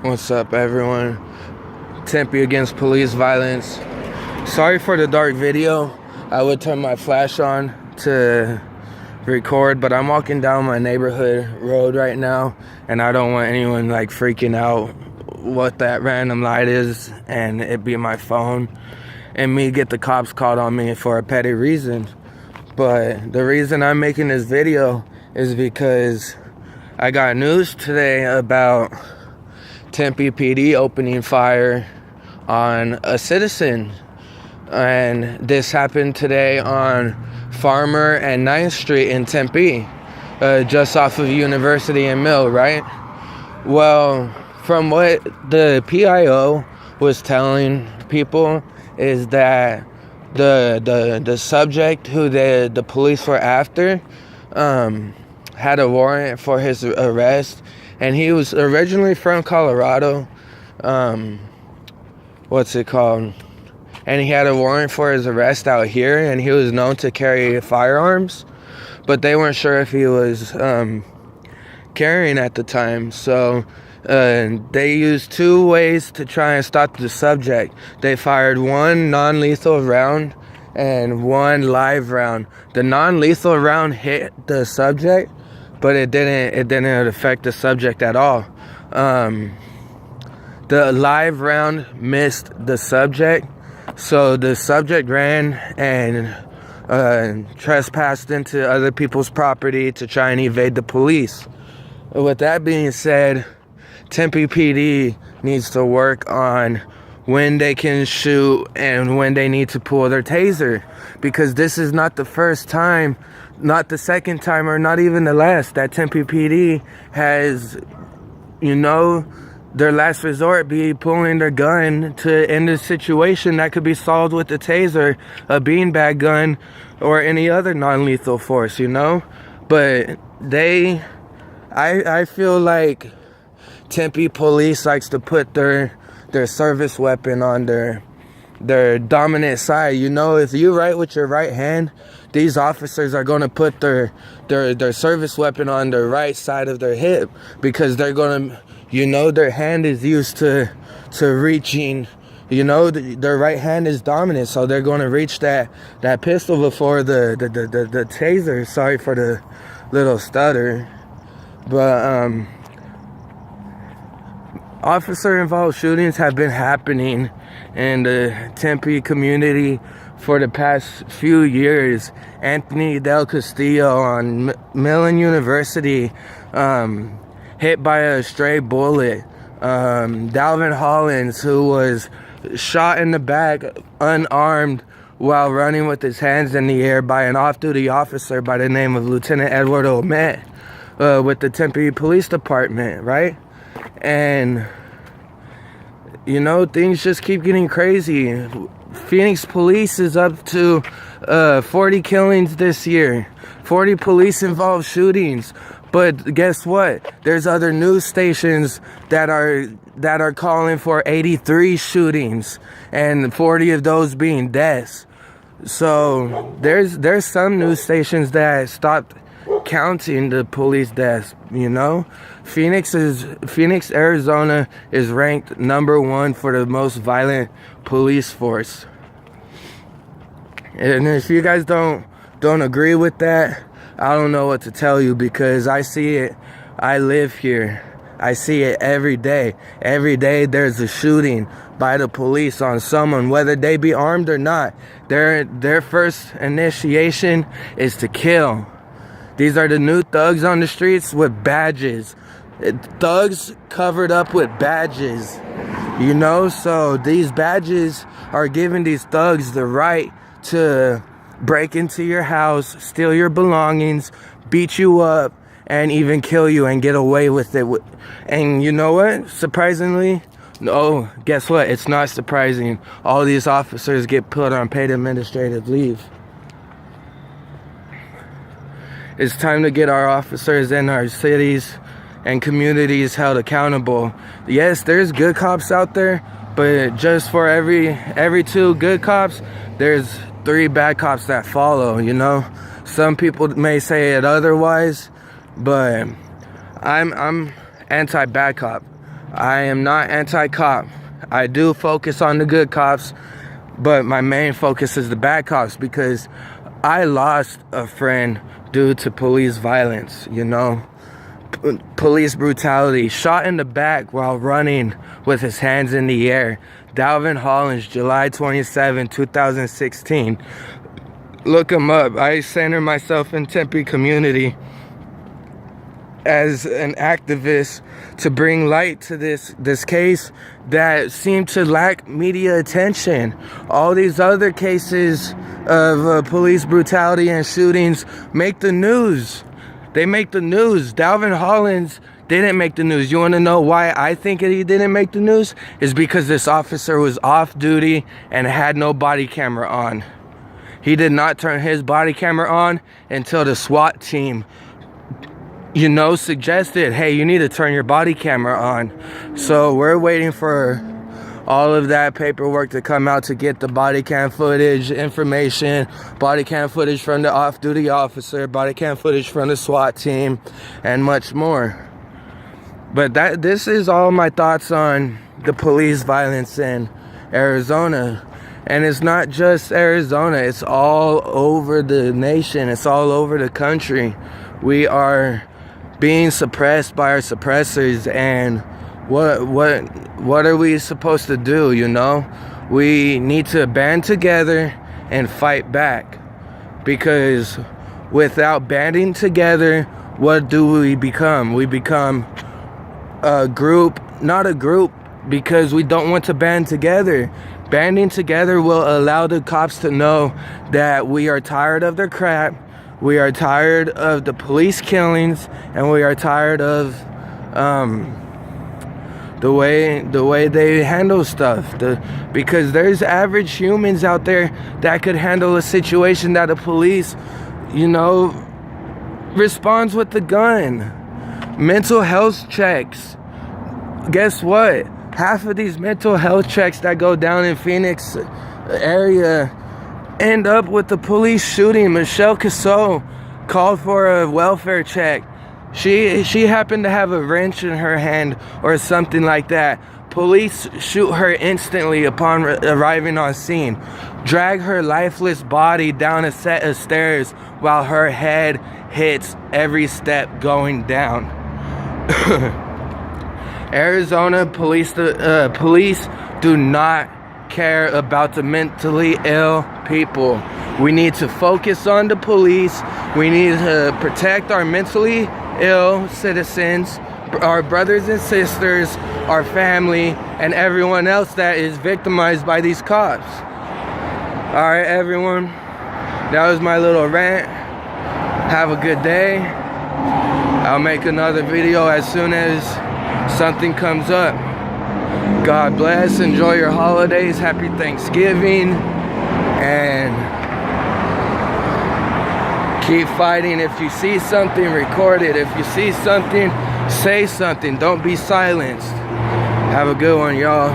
What's up, everyone? Tempe against police violence. Sorry for the dark video. I would turn my flash on to record, but I'm walking down my neighborhood road right now, and I don't want anyone like freaking out what that random light is and it be my phone and me get the cops called on me for a petty reason. But the reason I'm making this video is because I got news today about Tempe PD opening fire on a citizen, and this happened today on Farmer and 9th Street in Tempe, just off of University and Mill, right? Well, from what the PIO was telling people is that the subject who the police were after had a warrant for his arrest, and he was originally from Colorado. What's it called? And he had a warrant for his arrest out here, and he was known to carry firearms, but they weren't sure if he was carrying at the time. So they used two ways to try and stop the subject. They fired one non-lethal round and one live round. The non-lethal round hit the subject, but it didn't affect the subject at all. The live round missed the subject, so the subject ran and trespassed into other people's property to try and evade the police. With that being said, Tempe PD needs to work on when they can shoot and when they need to pull their taser, because this is not the first time, not the second time, or not even the last that Tempe PD has, their last resort be pulling their gun to end a situation that could be solved with a taser, a beanbag gun, or any other non-lethal force, But I feel like Tempe police likes to put their service weapon on their dominant side. If you write with your right hand, these officers are going to put their service weapon on the right side of their hip, because they're going to, their hand is used to reaching, their right hand is dominant, so they're going to reach that pistol before the taser. Sorry for the little stutter. But officer-involved shootings have been happening in the Tempe community for the past few years. Anthony Del Castillo on Millen University, hit by a stray bullet. Dalvin Hollins, who was shot in the back unarmed while running with his hands in the air by an off-duty officer by the name of Lieutenant Edward Omet with the Tempe Police Department, right? And things just keep getting crazy. Phoenix Police is up to 40 killings this year, 40 police involved shootings. But guess what? There's other news stations that are calling for 83 shootings, and 40 of those being deaths. So there's some news stations that stopped counting the police deaths. Phoenix, Arizona is ranked number 1 for the most violent police force. And if you guys don't agree with that, I don't know what to tell you, because I see it. I live here. I see it every day. Every day there's a shooting by the police on someone, whether they be armed or not. Their first initiation is to kill. These are the new thugs on the streets with badges. Thugs covered up with badges. So these badges are giving these thugs the right to break into your house, steal your belongings, beat you up, and even kill you and get away with it. And you know what? Surprisingly, no, guess what? It's not surprising. All these officers get put on paid administrative leave. It's time to get our officers in our cities and communities held accountable. Yes, there's good cops out there, but just for every 2 good cops, there's 3 bad cops that follow. Some people may say it otherwise, but I'm anti-bad cop. I am not anti-cop. I do focus on the good cops, but my main focus is the bad cops, because I lost a friend due to police violence, you know. Police brutality, shot in the back while running with his hands in the air. Dalvin Hollins, July 27, 2016. Look him up. I center myself in Tempe community as an activist to bring light to this case that seemed to lack media attention. All these other cases of police brutality and shootings make the news. They make the news. Dalvin Hollins didn't make the news. You want to know why I think he didn't make the news? Is because this officer was off duty and had no body camera on. He did not turn his body camera on until the SWAT team, you know, suggested, hey, you need to turn your body camera on. So we're waiting for all of that paperwork to come out to get the body cam footage information, body cam footage from the off-duty officer, body cam footage from the SWAT team, and much more. But this is all my thoughts on the police violence in Arizona. And it's not just Arizona, it's all over the nation, it's all over the country. We are being suppressed by our suppressors, and what are we supposed to do, you know? We need to band together and fight back, because without banding together, what do we become? We become a group, not a group, because we don't want to band together. Banding together will allow the cops to know that we are tired of their crap, we are tired of the police killings, and we are tired of the way they handle stuff. Because there's average humans out there that could handle a situation that the police, you know, responds with the gun. Mental health checks. Guess what? Half of these mental health checks that go down in Phoenix area end up with the police shooting. Michelle Casso called for a welfare check. She happened to have a wrench in her hand or something like that. Police shoot her instantly upon arriving on scene. Drag her lifeless body down a set of stairs while her head hits every step going down. Arizona police do not care about the mentally ill people. We need to focus on the police. We need to protect our mentally ill citizens, our brothers and sisters, our family, and everyone else that is victimized by these cops. All right, everyone, that was my little rant. Have a good day. I'll make another video as soon as something comes up. God bless. Enjoy your holidays. Happy Thanksgiving. And keep fighting. If you see something, record it. If you see something, say something. Don't be silenced. Have a good one, y'all.